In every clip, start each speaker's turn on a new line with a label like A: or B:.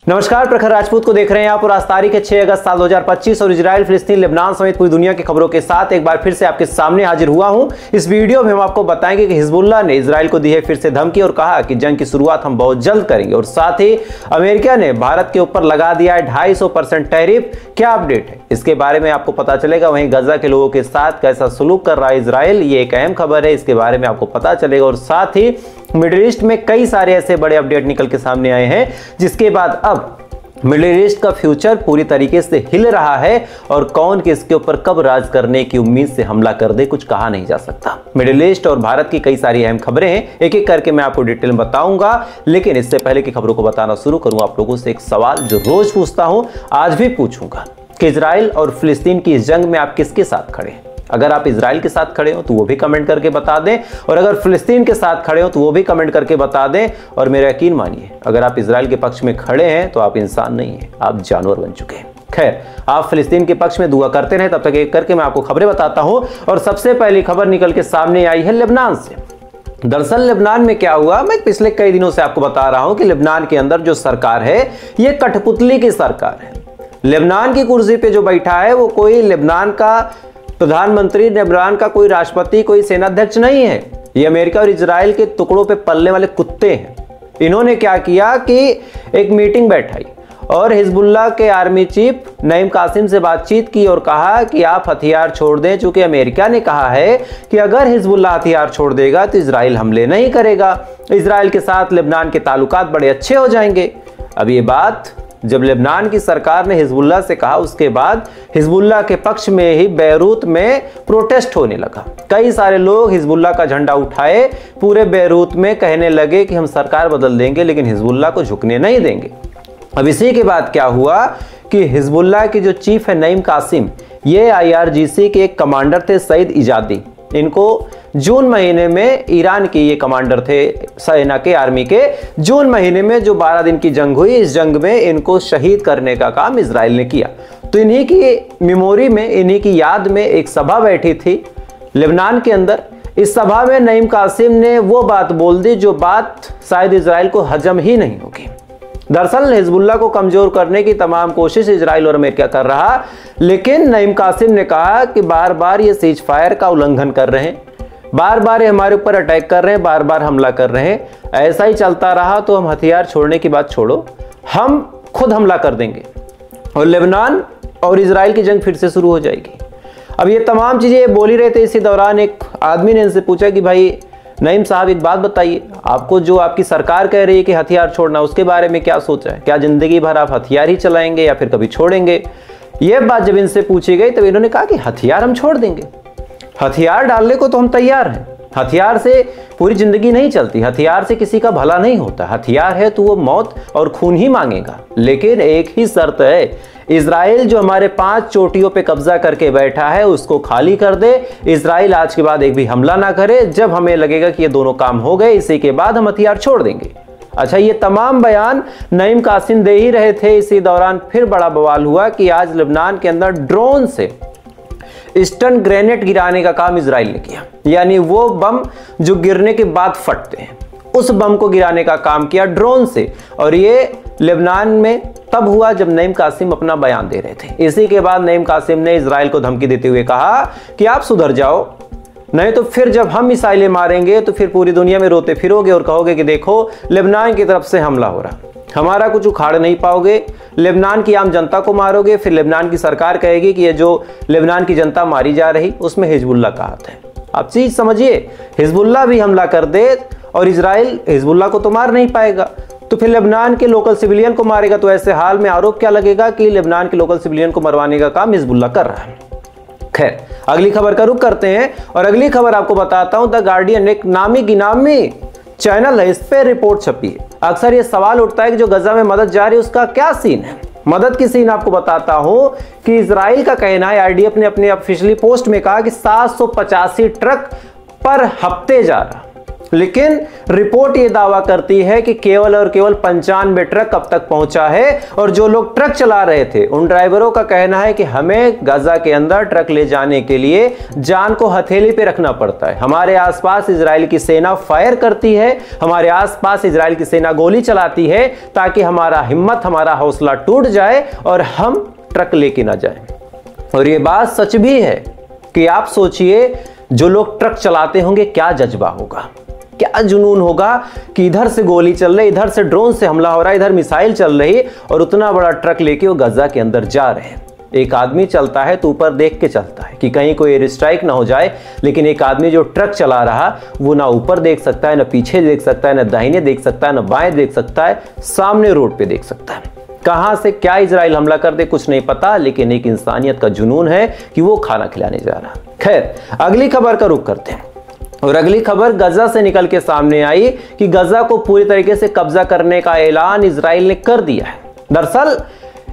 A: नमस्कार, प्रखर राजपूत को देख रहे हैं आप और आज तारीख है 6 अगस्त साल 2025 और इजराइल, फिलिस्तीन, लेबनान समेत पूरी दुनिया की खबरों के साथ एक बार फिर से आपके सामने हाजिर हुआ हूं। इस वीडियो में हम आपको बताएंगे कि हिजबुल्लाह ने इजराइल को दी है फिर से धमकी और कहा कि जंग की शुरुआत हम बहुत जल्द करेंगे और साथ ही अमेरिका ने भारत के ऊपर लगा दिया है 250% टैरिफ। क्या अपडेट है इसके बारे में आपको पता चलेगा। वहीं गजा के लोगों के साथ कैसा सलूक कर रहा है इजराइल, ये एक अहम खबर है, इसके बारे में आपको पता चलेगा। और साथ ही मिडिल ईस्ट में कई सारे ऐसे बड़े अपडेट निकल के सामने आए हैं जिसके बाद अब मिडिल ईस्ट का फ्यूचर पूरी तरीके से हिल रहा है और कौन किसके ऊपर कब राज करने की उम्मीद से हमला कर दे कुछ कहा नहीं जा सकता। मिडिल ईस्ट और भारत की कई सारी अहम खबरें हैं, एक एक करके मैं आपको डिटेल में बताऊंगा। लेकिन इससे पहले की खबरों को बताना शुरू करूं, आप लोगों से एक सवाल जो रोज पूछता हूं आज भी पूछूंगा कि इजराइल और फिलिस्तीन की इस जंग में आप किसके साथ खड़े हैं। अगर आप इजराइल के साथ खड़े हो तो वो भी कमेंट करके बता दें और अगर फिलिस्तीन के साथ खड़े हो तो वो भी कमेंट करके बता दें। और मेरा यकीन मानिए, अगर आप इजराइल के पक्ष में खड़े हैं तो आप इंसान नहीं हैं, आप जानवर बन चुके हैं। खैर, आप फिलिस्तीन के पक्ष में दुआ करते रहे, तब तक एक करके मैं आपको खबरें बताता हूं। और सबसे पहली खबर निकल के सामने आई है लेबनान से। दरअसल लेबनान में क्या हुआ, मैं पिछले कई दिनों से आपको बता रहा हूं कि लेबनान के अंदर जो सरकार है ये कठपुतली की सरकार है। लेबनान की कुर्सी पे जो बैठा है वो कोई लेबनान का प्रधानमंत्री, लेबनान का कोई राष्ट्रपति, कोई सेनाध्यक्ष नहीं है। ये अमेरिका और इजराइल के टुकड़ों पे पलने वाले कुत्ते हैं। इन्होंने क्या किया कि एक मीटिंग बैठाई और हिजबुल्लाह के आर्मी चीफ नईम कासिम से बातचीत की और कहा कि आप हथियार छोड़ दें, चूंकि अमेरिका ने कहा है कि अगर हिजबुल्लाह हथियार छोड़ देगा तो इजराइल हमले नहीं करेगा, इजराइल के साथ लेबनान के ताल्लुकात बड़े अच्छे हो जाएंगे। अब ये बात जब लेबनान की सरकार ने हिजबुल्लाह से कहा, उसके बाद हिजबुल्लाह के पक्ष में ही बैरूत में प्रोटेस्ट होने लगा। कई सारे लोग हिजबुल्लाह का झंडा उठाए, पूरे बैरूत में कहने लगे कि हम सरकार बदल देंगे लेकिन हिजबुल्लाह को झुकने नहीं देंगे। अब इसी के बाद क्या हुआ कि हिजबुल्लाह की जो चीफ है नईम कासिम, ये IRGC के एक कमांडर थे सईद इजादी। इनको जून महीने में ईरान के ये कमांडर थे सेना के, आर्मी के, जून महीने में जो 12 दिन की जंग हुई, इस जंग में इनको शहीद करने का काम इजराइल ने किया। तो इन्हीं की मेमोरी में, इन्हीं की याद में एक सभा बैठी थी लेबनान के अंदर। इस सभा में नईम कासिम ने वो बात बोल दी जो बात शायद इजराइल को हजम ही नहीं होगी। दरअसल हिजबुल्लाह को कमजोर करने की तमाम कोशिश इजराइल और अमेरिका कर रहा, लेकिन नईम कासिम ने कहा कि बार बार ये सीज फायर का उल्लंघन कर रहे हैं, बार बार ये हमारे ऊपर अटैक कर रहे हैं, बार बार हमला कर रहे हैं। ऐसा ही चलता रहा तो हम हथियार छोड़ने की बात छोड़ो, हम खुद हमला कर देंगे और लेबनान और इजराइल की जंग फिर से शुरू हो जाएगी। अब ये तमाम चीजें बोल ही रहे थे, इसी दौरान एक आदमी ने इनसे पूछा कि भाई नईम साहब एक बात बताइए, आपको जो आपकी सरकार कह रही है कि हथियार छोड़ना, उसके बारे में क्या सोचा है? क्या जिंदगी भर आप हथियार ही चलाएंगे या फिर कभी छोड़ेंगे? ये बात जब इनसे पूछी गई तब इन्होंने कहा कि हथियार हम छोड़ देंगे, हथियार डालने को तो हम तैयार हैं। हथियार से पूरी जिंदगी नहीं चलती, हथियार से किसी का भला नहीं होता। हथियार है तो वो मौत और खून ही मांगेगा। लेकिन एक ही शर्त है, इजराइल जो हमारे 5 चोटियों पे कब्जा करके बैठा है उसको खाली कर दे। इजराइल आज के बाद एक भी हमला ना करे। जब हमें लगेगा कि ये दोनों काम हो गए, इसी के बाद हम हथियार छोड़ देंगे। अच्छा, ये तमाम बयान नईम कासिम दे ही रहे थे। इसी दौरान फिर बड़ा बवाल हुआ कि आज लेबनान के अंदर ड्रोन से स्टन ग्रेनेड गिराने का काम इजराइल ने किया, यानी वो बम जो गिरने के बाद फटते हैं, उस बम को गिराने का काम किया ड्रोन से। और ये लेबनान में तब हुआ जब नईम कासिम अपना बयान दे रहे थे। इसी के बाद नईम कासिम ने इजराइल को धमकी देते हुए कहा कि आप सुधर जाओ, नहीं तो फिर जब हम मिसाइलें मारेंगे तो फिर पूरी दुनिया में रोते फिरोगे और कहोगे कि देखो लेबनान की तरफ से हमला हो रहा, हमारा कुछ उखाड़ नहीं पाओगे, लेबनान की आम जनता को मारोगे। फिर लेबनान की सरकार कहेगी कि ये जो लेबनान की जनता मारी जा रही उसमें हिजबुल्लाह का हाथ है। आप चीज समझिए, हिजबुल्लाह भी हमला कर दे और इजराइल हिजबुल्लाह को तो मार नहीं पाएगा, तो फिर लेबनान के लोकल सिविलियन को मारेगा। तो ऐसे हाल में आरोप क्या लगेगा कि लेबनान के लोकल सिविलियन को मरवाने का काम हिजबुल्लाह कर रहा है। खैर, अगली खबर का रुख करते हैं और अगली खबर आपको बताता हूं। द गार्डियन एक नामी गिनामी चैनल है, इस पे रिपोर्ट छपी है। अक्सर ये सवाल उठता है कि जो गजा में मदद जा रही है उसका क्या सीन है। मदद की सीन आपको बताता हूं कि इजराइल का कहना है, IDF ने अपनी ऑफिशियली पोस्ट में कहा कि 785 ट्रक पर हफ्ते जा रहा। लेकिन रिपोर्ट ये दावा करती है कि केवल और केवल 95 ट्रक अब तक पहुंचा है। और जो लोग ट्रक चला रहे थे उन ड्राइवरों का कहना है कि हमें गाजा के अंदर ट्रक ले जाने के लिए जान को हथेली पे रखना पड़ता है। हमारे आसपास इजराइल की सेना फायर करती है, हमारे आसपास इजराइल की सेना गोली चलाती है ताकि हमारा हिम्मत, हमारा हौसला टूट जाए और हम ट्रक लेके ना जाए। और ये बात सच भी है कि आप सोचिए, जो लोग ट्रक चलाते होंगे क्या जज्बा होगा, क्या जुनून होगा कि इधर से गोली चल रही, इधर से ड्रोन से हमला हो रहा है, इधर मिसाइल चल रही और उतना बड़ा ट्रक लेके वो गाजा के अंदर जा रहे हैं। एक आदमी चलता है तो ऊपर देख के चलता है कि कहीं कोई एयर स्ट्राइक ना हो जाए, लेकिन एक आदमी जो ट्रक चला रहा वो ना ऊपर देख सकता है, ना पीछे देख सकता है, ना दाहिने देख सकता है, ना बाएं देख सकता है, सामने रोड पे देख सकता है। कहां से क्या इजराइल हमला कर दे कुछ नहीं पता, लेकिन एक इंसानियत का जुनून है कि वो खाना खिलाने जा रहा। खैर, अगली खबर का रुख करते हैं और अगली खबर गाजा से निकल के सामने आई कि गाजा को पूरी तरीके से कब्जा करने का ऐलान इजराइल ने कर दिया है। दरअसल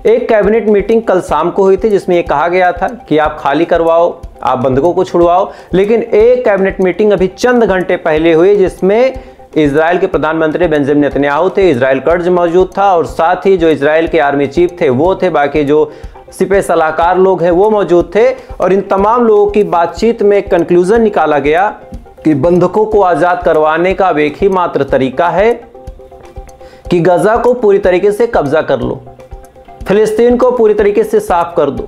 A: एक कैबिनेट मीटिंग कल शाम को हुई थी जिसमें यह कहा गया था कि आप खाली करवाओ, आप बंधकों को छुड़वाओ, लेकिन एक कैबिनेट मीटिंग अभी चंद घंटे पहले हुई जिसमें इजराइल के प्रधानमंत्री बेंजामिन नेतन्याहू थे, इजराइल कर्ज मौजूद था और साथ ही जो इजराइल के आर्मी चीफ थे वो थे, बाकी जो सिपह सलाहकार लोग हैं वो मौजूद थे। और इन तमाम लोगों की बातचीत में एक कंक्लूजन निकाला गया कि बंधकों को आजाद करवाने का अब एक ही मात्र तरीका है कि गाजा को पूरी तरीके से कब्जा कर लो, फिलिस्तीन को पूरी तरीके से साफ कर दो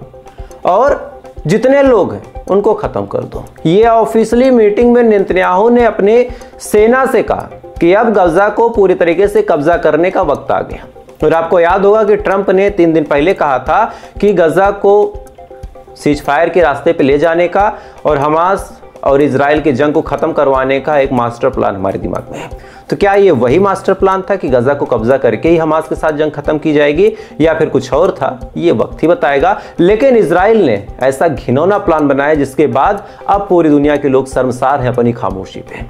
A: और जितने लोग हैं उनको खत्म कर दो। ये ऑफिशियली मीटिंग में नेतन्याहू ने अपने सेना से कहा कि अब गाजा को पूरी तरीके से कब्जा करने का वक्त आ गया। और आपको याद होगा कि ट्रंप ने 3 दिन पहले कहा था कि गाजा को सीज फायर के रास्ते पे ले जाने का और हमास और इजराइल की जंग को खत्म करवाने का एक मास्टर प्लान हमारे दिमाग में है। तो क्या ये वही मास्टर प्लान था कि गाजा को कब्जा करके ही हमास के साथ जंग खत्म की जाएगी या फिर कुछ और था? ये वक्त ही बताएगा। लेकिन इजराइल ने ऐसा घिनौना प्लान बनाया जिसके बाद अब पूरी दुनिया के लोग शर्मसार हैं अपनी खामोशी पे।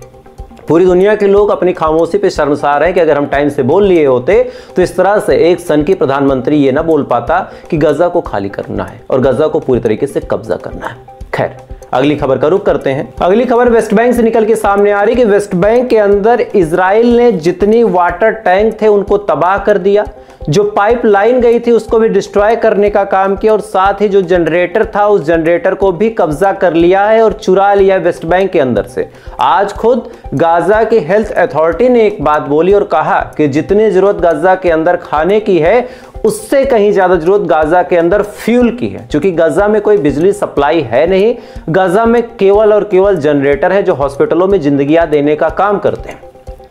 A: पूरी दुनिया के लोग अपनी खामोशी पे शर्मसार हैं कि अगर हम टाइम से बोल लिए होते तो इस तरह से एक सन की प्रधानमंत्री ये ना बोल पाता कि गाजा को खाली करना है और गाजा को पूरी तरीके से कब्जा करना है। खैर, अगली खबर का रुख करते हैं। अगली खबर वेस्ट बैंक से निकल के सामने आ रही कि वेस्ट बैंक के अंदर इजराइल ने जितनी वाटर टैंक थे उनको तबाह कर दिया, जो पाइपलाइन गई थी उसको भी डिस्ट्रॉय करने का काम किया और साथ ही जो जनरेटर था उस जनरेटर को भी कब्जा कर लिया है और चुरा लिया वेस्ट बैंक के अंदर से। आज खुद गाजा की हेल्थ अथॉरिटी ने एक बात बोली और कहा कि जितनी जरूरत गाजा के अंदर खाने की है उससे कहीं ज्यादा जरूरत गाजा के अंदर फ्यूल की है, क्योंकि गाजा में कोई बिजली सप्लाई है नहीं। गाजा में केवल और केवल जनरेटर है जो हॉस्पिटलों में जिंदगियां देने का काम करते हैं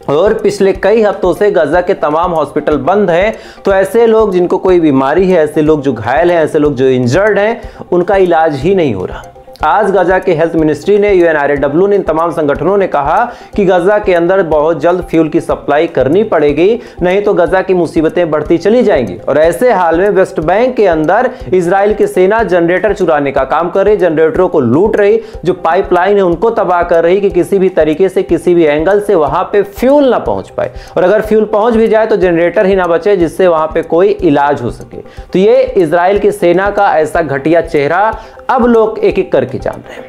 A: और पिछले कई हफ्तों से गाजा के तमाम हॉस्पिटल बंद हैं। तो ऐसे लोग जिनको कोई बीमारी है, ऐसे लोग जो घायल हैं, ऐसे लोग जो इंजर्ड हैं, उनका इलाज ही नहीं हो रहा। आज गाजा के हेल्थ मिनिस्ट्री ने, UNRW ने, इन तमाम संगठनों ने कहा कि गाजा के अंदर बहुत जल्द फ्यूल की सप्लाई करनी पड़ेगी, नहीं तो गाजा की मुसीबतें बढ़ती चली जाएंगी। और ऐसे हाल में वेस्ट बैंक के अंदर इजराइल की सेना जनरेटर चुराने का काम कर रही, जनरेटरों को लूट रही, जो पाइपलाइन है उनको तबाह कर रही कि किसी भी तरीके से, किसी भी एंगल से वहां पे फ्यूल ना पहुंच पाए और अगर फ्यूल पहुंच भी जाए तो जनरेटर ही ना बचे जिससे वहां पे कोई इलाज हो सके। तो ये इजराइल की सेना का ऐसा घटिया चेहरा अब लोग एक एक करके जान रहे हैं।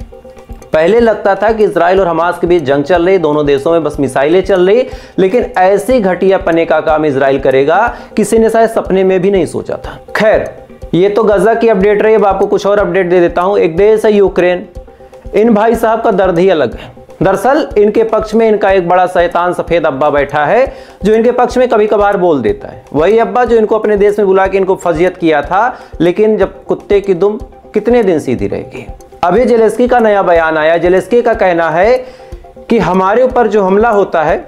A: पहले लगता था कि इजराइल और हमास के बीच जंग चल रही, दोनों देशों में बस मिसाइलें चल रही, लेकिन ऐसी घटिया पने का काम इजराइल करेगा किसी ने शायद सपने में भी नहीं सोचा था। खैर, ये तो गाजा की अपडेट रही। अब आपको कुछ और अपडेट दे देता हूं। एक देश है यूक्रेन। इन भाई साहब का दर्द ही अलग है। दरअसल इनके पक्ष में इनका एक बड़ा शैतान सफेद अब्बा बैठा है जो इनके पक्ष में कभी कभार बोल देता है। वही अब्बा जो इनको अपने देश में बुला के इनको फजियत किया था, लेकिन जब कुत्ते की दुम कितने दिन सीधी रहेगी। अभी जेलेंस्की का नया बयान आया। जेलेंस्की का कहना है कि हमारे ऊपर जो हमला होता है,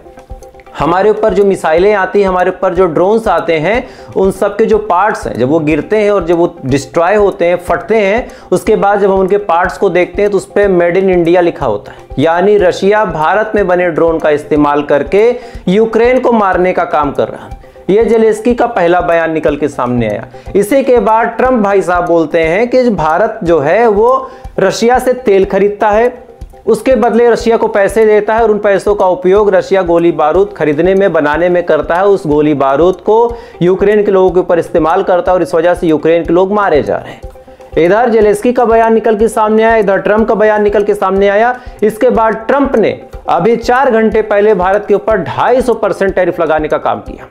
A: हमारे ऊपर जो मिसाइलें आती हैं, हमारे ऊपर जो ड्रोन्स आते हैं, उन सब के जो पार्ट्स हैं जब वो गिरते हैं और जब वो डिस्ट्रॉय होते हैं, फटते हैं, उसके बाद जब हम उनके पार्ट्स को देखते हैं तो उस पर मेड इन इंडिया लिखा होता है। यानी रशिया भारत में बने ड्रोन का इस्तेमाल करके यूक्रेन को मारने का काम कर रहा है। यह जेलेंस्की का पहला बयान निकल के सामने आया। इसी के बाद ट्रंप भाई साहब बोलते हैं कि भारत जो है वो रशिया से तेल खरीदता है, उसके बदले रशिया को पैसे देता है और उन पैसों का उपयोग रशिया गोली बारूद खरीदने में, बनाने में करता है। उस गोली बारूद को यूक्रेन के लोगों के ऊपर इस्तेमाल करता है और इस वजह से यूक्रेन के लोग मारे जा रहे हैं। इधर जेलेंस्की का बयान निकल के सामने आया, इधर ट्रंप का बयान निकल के सामने आया। इसके बाद ट्रंप ने अभी 4 घंटे पहले भारत के ऊपर 250% टैरिफ लगाने का काम किया।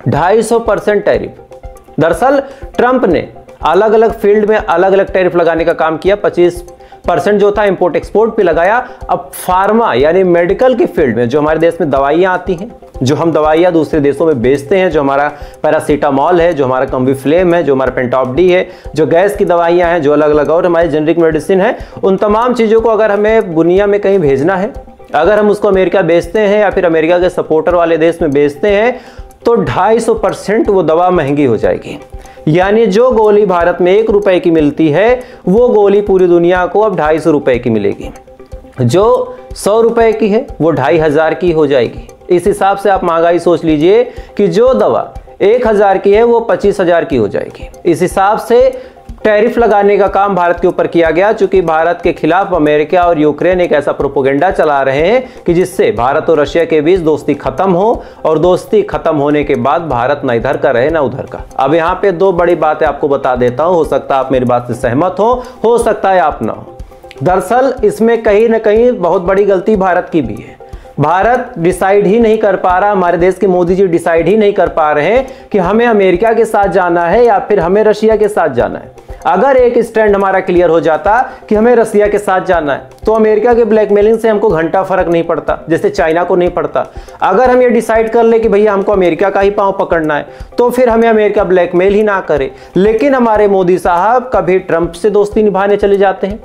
A: 250% टैरिफ। दरअसल ट्रंप ने अलग अलग फील्ड में अलग अलग टैरिफ लगाने का काम किया। 25% जो था इंपोर्ट एक्सपोर्ट पे लगाया। अब फार्मा यानी मेडिकल की फील्ड में जो हमारे देश में दवाइयां आती हैं, जो हम दवाइयां दूसरे देशों में बेचते हैं, जो हमारा पैरासीटामॉल है, जो हमारा कम्बीफ्लेम है, जो हमारा पेंटॉप-डी है, जो गैस की दवाइयां हैं, जो अलग अलग और हमारी जेनरिक मेडिसिन है, उन तमाम चीज़ों को अगर हमें दुनिया में कहीं भेजना है, अगर हम उसको अमेरिका बेचते हैं या फिर अमेरिका के सपोर्टर वाले देश में बेचते हैं, तो 250% वो दवा महंगी हो जाएगी। यानी जो गोली भारत में 1 रुपए की मिलती है, वो गोली पूरी दुनिया को अब 250 रुपए की मिलेगी। जो 100 रुपए की है वो 2500 की हो जाएगी। इस हिसाब से आप महंगाई सोच लीजिए कि जो दवा 1000 की है वो 25,000 की हो जाएगी। इस हिसाब से टैरिफ लगाने का काम भारत के ऊपर किया गया, चूंकि भारत के खिलाफ अमेरिका और यूक्रेन एक ऐसा प्रोपेगेंडा चला रहे हैं कि जिससे भारत और रशिया के बीच दोस्ती खत्म हो, और दोस्ती खत्म होने के बाद भारत ना इधर का रहे ना उधर का। अब यहाँ पे 2 बड़ी बातें आपको बता देता हूं, हो सकता है आप मेरी बात से सहमत हो सकता है आप ना हो। दरअसल इसमें कहीं ना कहीं बहुत बड़ी गलती भारत की भी है। भारत डिसाइड ही नहीं कर पा रहा, हमारे देश के मोदी जी डिसाइड ही नहीं कर पा रहे हैं कि हमें अमेरिका के साथ जाना है या फिर हमें रशिया के साथ जाना है। अगर एक स्टैंड हमारा क्लियर हो जाता कि हमें रशिया के साथ जाना है, तो अमेरिका के ब्लैकमेलिंग से हमको घंटा फर्क नहीं पड़ता, जैसे चाइना को नहीं पड़ता। अगर हम ये डिसाइड कर ले कि भैया हमको अमेरिका का ही पांव पकड़ना है, तो फिर हमें अमेरिका ब्लैकमेल ही ना करे। लेकिन हमारे मोदी साहब कभी ट्रंप से दोस्ती निभाने चले जाते हैं,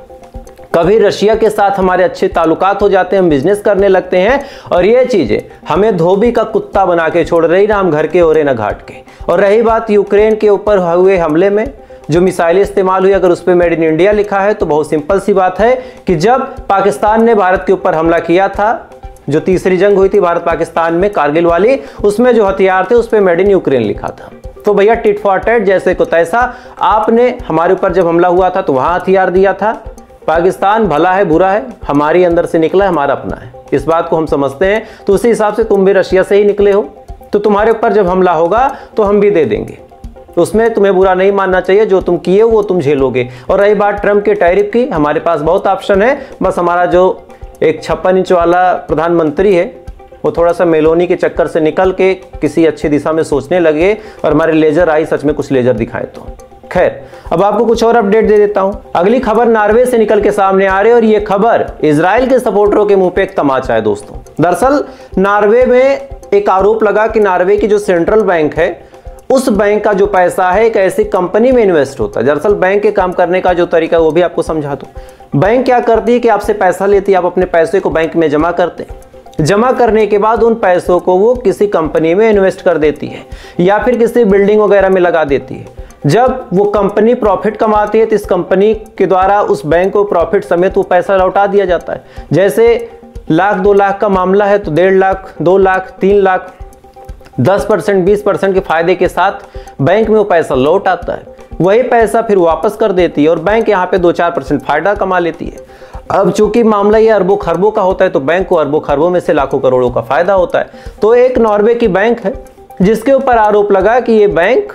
A: कभी रशिया के साथ हमारे अच्छे ताल्लुकात हो जाते हैं, हम बिजनेस करने लगते हैं, और ये चीजें हमें धोबी का कुत्ता बना के छोड़ रही, ना हम घर के हो रहे ना घाट के। और रही बात यूक्रेन के ऊपर हुए हमले में जो मिसाइलें इस्तेमाल हुई, अगर उस पर मेड इन इंडिया लिखा है तो बहुत सिंपल सी बात है कि जब पाकिस्तान ने भारत के ऊपर हमला किया था, जो तीसरी जंग हुई थी भारत पाकिस्तान में कारगिल वाली, उसमें जो हथियार थे उस पर मेड इन यूक्रेन लिखा था। तो भैया टिट फॉर टैट जैसे को तैसा, आपने हमारे ऊपर जब हमला हुआ था तो वहां हथियार दिया था। पाकिस्तान भला है बुरा है, हमारी अंदर से निकला है, हमारा अपना है, इस बात को हम समझते हैं। तो उसी हिसाब से तुम भी रशिया से ही निकले हो, तो तुम्हारे ऊपर जब हमला होगा तो हम भी दे देंगे, उसमें तुम्हें बुरा नहीं मानना चाहिए। जो तुम किए वो तुम झेलोगे। और रही बात ट्रंप के टैरिफ की, हमारे पास बहुत ऑप्शन है, बस हमारा जो एक 56 इंच वाला प्रधानमंत्री है वो थोड़ा सा मेलोनी के चक्कर से निकल के किसी अच्छी दिशा में सोचने लगे, और हमारे लेजर आई सच में कुछ लेजर दिखाए। तो खैर, अब आपको कुछ और अपडेट दे देता हूं। अगली खबर नॉर्वे से निकल के सामने आ रही है, और ये खबर इजराइल के सपोर्टरों के मुंह पे एक तमाचा है दोस्तों। दरअसल नॉर्वे में एक आरोप लगा कि नॉर्वे की जो सेंट्रल बैंक है, उस बैंक का जो पैसा है एक ऐसी कंपनी में इन्वेस्ट होता है। दरअसल बैंक के काम करने का जो तरीका है वो भी आपको समझा दूं। बैंक क्या करती है कि आपसे पैसा लेती है, आप अपने पैसे को बैंक में जमा करते हैं, जमा करने के बाद उन पैसों को वो किसी कंपनी में इन्वेस्ट कर देती है या फिर किसी बिल्डिंग वगैरह में लगा देती है। जब वो कंपनी प्रॉफिट कमाती है तो इस कंपनी के द्वारा उस बैंक को प्रॉफिट समेत वो पैसा लौटा दिया जाता है। जैसे लाख 2 लाख का मामला है तो 1.5 लाख 2 लाख 3 लाख 10% 20% के फायदे के साथ बैंक में वो पैसा लौट आता है। वही पैसा फिर वापस कर देती है और बैंक यहाँ पे 2-4% फायदा कमा लेती है। अब चूंकि मामला ये अरबों खरबों का होता है तो बैंक को अरबों खरबों में से लाखों करोड़ों का फायदा होता है। तो एक नॉर्वे की बैंक है जिसके ऊपर आरोप लगा कि ये बैंक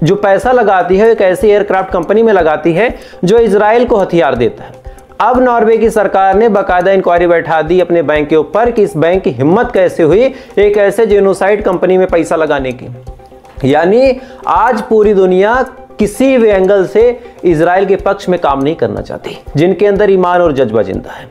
A: जो पैसा लगाती है एक ऐसी एयरक्राफ्ट कंपनी में लगाती है जो इजराइल को हथियार देता है। अब नॉर्वे की सरकार ने बाकायदा इंक्वायरी बैठा दी अपने बैंक के ऊपर कि इस बैंक की हिम्मत कैसे हुई एक ऐसे जेनोसाइड कंपनी में पैसा लगाने की। यानी आज पूरी दुनिया किसी भी एंगल से इजराइल के पक्ष में काम नहीं करना चाहती, जिनके अंदर ईमान और जज्बा जिंदा है।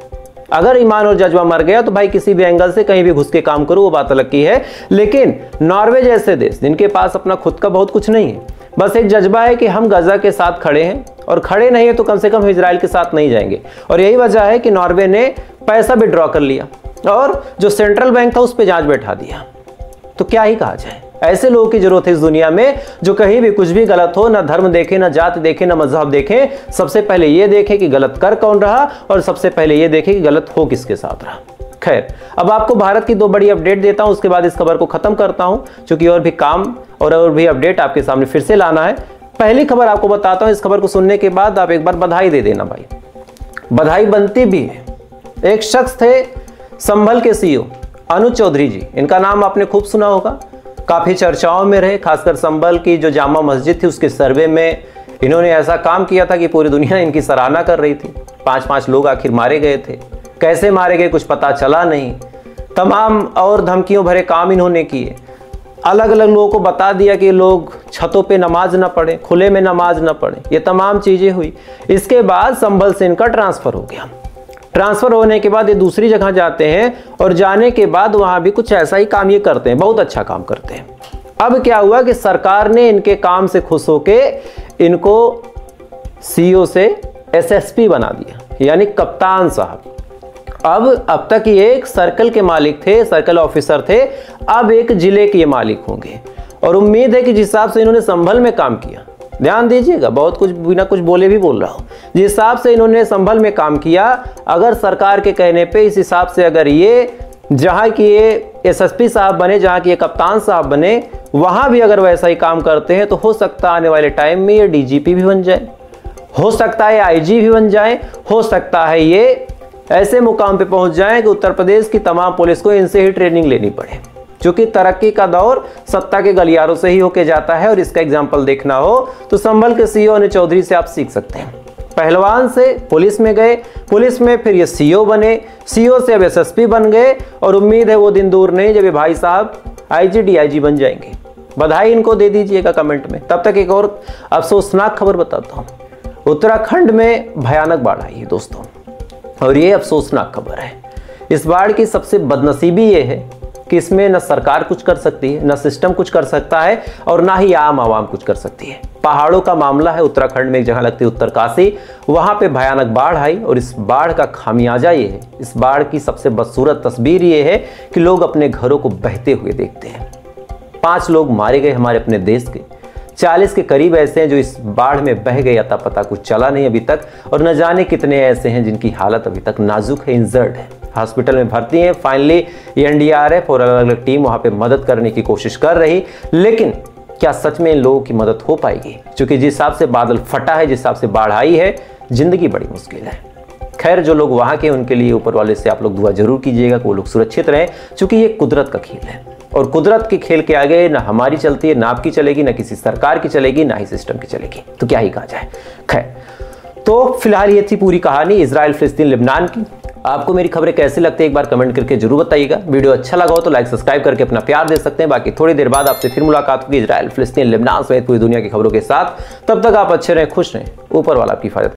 A: अगर ईमान और जज्बा मर गया तो भाई किसी भी एंगल से कहीं भी घुस के काम करो, वो बात अलग की है। लेकिन नॉर्वे जैसे देश जिनके पास अपना खुद का बहुत कुछ नहीं है, बस एक जज्बा है कि हम गजा के साथ खड़े हैं और खड़े नहीं है तो कम से कम इजराइल के साथ नहीं जाएंगे। और यही वजह है कि नॉर्वे ने पैसा विड्रॉ कर लिया और जो सेंट्रल बैंक था उस पर जांच बैठा दिया। तो क्या ही कहा जाए, ऐसे लोगों की जरूरत है इस दुनिया में जो कहीं भी कुछ भी गलत हो, ना धर्म देखे, ना जात देखे, ना मजहब देखे, सबसे पहले ये देखे कि गलत कर कौन रहा और सबसे पहले ये देखे कि गलत हो किसके साथ रहा। खैर, अब आपको भारत की 2 बड़ी अपडेट देता हूं, उसके बाद इस खबर को खत्म करता हूं, क्योंकि और भी काम और भी अपडेट आपके सामने फिर से लाना है। पहली खबर आपको बताता हूं, इस खबर को सुनने के बाद आप एक बार बधाई दे देना भाई, बधाई बनती भी है। एक शख्स थे संभल के सीईओ अनुज चौधरी जी, इनका नाम आपने खूब सुना होगा, काफी चर्चाओं में रहे, खासकर संभल की जो जामा मस्जिद थी उसके सर्वे में इन्होंने ऐसा काम किया था कि पूरी दुनिया इनकी सराहना कर रही थी। 5-5 लोग आखिर मारे गए थे, कैसे मारे गए कुछ पता चला नहीं। तमाम और धमकियों भरे काम इन्होंने किए। अलग अलग लोगों को बता दिया कि लोग छतों पे नमाज ना पढ़ें, खुले में नमाज ना पढ़ें। ये तमाम चीज़ें हुई। इसके बाद संभल से इनका ट्रांसफ़र हो गया। ट्रांसफ़र होने के बाद ये दूसरी जगह जाते हैं और जाने के बाद वहाँ भी कुछ ऐसा ही काम ये करते हैं, बहुत अच्छा काम करते हैं। अब क्या हुआ कि सरकार ने इनके काम से खुश होके इनको सीईओ से एसएसपी बना दिया, यानी कप्तान साहब। अब तक ये एक सर्कल के मालिक थे, सर्कल ऑफिसर थे, अब एक जिले के ये मालिक होंगे। और उम्मीद है कि जिस हिसाब से इन्होंने संभल में काम किया, ध्यान दीजिएगा, बहुत कुछ बिना कुछ बोले भी बोल रहा हूँ, जिस हिसाब से इन्होंने संभल में काम किया, अगर सरकार के कहने पे इस हिसाब से अगर ये जहाँ की ये एसएसपी साहब बने, जहाँ की ये कप्तान साहब बने, वहाँ भी अगर वैसा ही काम करते हैं तो हो सकता है आने वाले टाइम में ये डीजीपी भी बन जाए, हो सकता है आईजी भी बन जाए, हो सकता है ये ऐसे मुकाम पे पहुंच जाएं कि उत्तर प्रदेश की तमाम पुलिस को इनसे ही ट्रेनिंग लेनी पड़े। क्योंकि तरक्की का दौर सत्ता के गलियारों से ही होके जाता है। और इसका एग्जाम्पल देखना हो तो संभल के सीईओ अनिल चौधरी से आप सीख सकते हैं। पहलवान से पुलिस में गए, पुलिस में फिर ये सीईओ बने, सीईओ से अब एसएसपी बन गए, और उम्मीद है वो दिन दूर नहीं जब ये भाई साहब आईजी डीआईजी बन जाएंगे। बधाई इनको दे दीजिएगा कमेंट में। तब तक एक और अफसोसनाक खबर बताता हूँ। उत्तराखंड में भयानक बाढ़ आई है दोस्तों, और ये अफसोसनाक खबर है। इस बाढ़ की सबसे बदनसीबी ये है कि इसमें न सरकार कुछ कर सकती है, न सिस्टम कुछ कर सकता है, और ना ही आम आवाम कुछ कर सकती है। पहाड़ों का मामला है। उत्तराखंड में एक जगह लगती है उत्तरकाशी, वहां पे भयानक बाढ़ आई, और इस बाढ़ का खामियाजा ये है, इस बाढ़ की सबसे बदसूरत तस्वीर ये है कि लोग अपने घरों को बहते हुए देखते हैं। 5 लोग मारे गए हमारे अपने देश के, 40 के करीब ऐसे हैं जो इस बाढ़ में बह गए, अता पता कुछ चला नहीं अभी तक, और न जाने कितने ऐसे हैं जिनकी हालत अभी तक नाजुक है, इंजर्ड है, हॉस्पिटल में भर्ती हैं। फाइनली एनडीआरएफ और अलग अलग टीम वहां पे मदद करने की कोशिश कर रही, लेकिन क्या सच में इन लोगों की मदद हो पाएगी? क्योंकि जिस हिसाब से बादल फटा है, जिस हिसाब से बाढ़ आई है, जिंदगी बड़ी मुश्किल है। खैर, जो लोग वहां के उनके लिए ऊपर वाले से आप लोग दुआ जरूर कीजिएगा कि वो लोग सुरक्षित रहें, क्योंकि ये कुदरत का खेल है, और कुदरत के खेल के आगे ना हमारी चलती है, ना आपकी चलेगी, ना किसी सरकार की चलेगी, ना ही सिस्टम की चलेगी, तो क्या ही कहा जाए। खैर, तो फिलहाल ये थी पूरी कहानी इजराइल फिलिस्तीन लेबनान की। आपको मेरी खबरें कैसी लगती है एक बार कमेंट करके जरूर बताइएगा। वीडियो अच्छा लगा हो तो लाइक सब्सक्राइब करके अपना प्यार दे सकते हैं। बाकी थोड़ी देर बाद आपसे फिर मुलाकात होगी इजराइल फिलिस्तीन लेबनान समेत पूरी दुनिया की खबरों के साथ। तब तक आप अच्छे रहें, खुश रहें, ऊपर वाला आपकी हिफाजत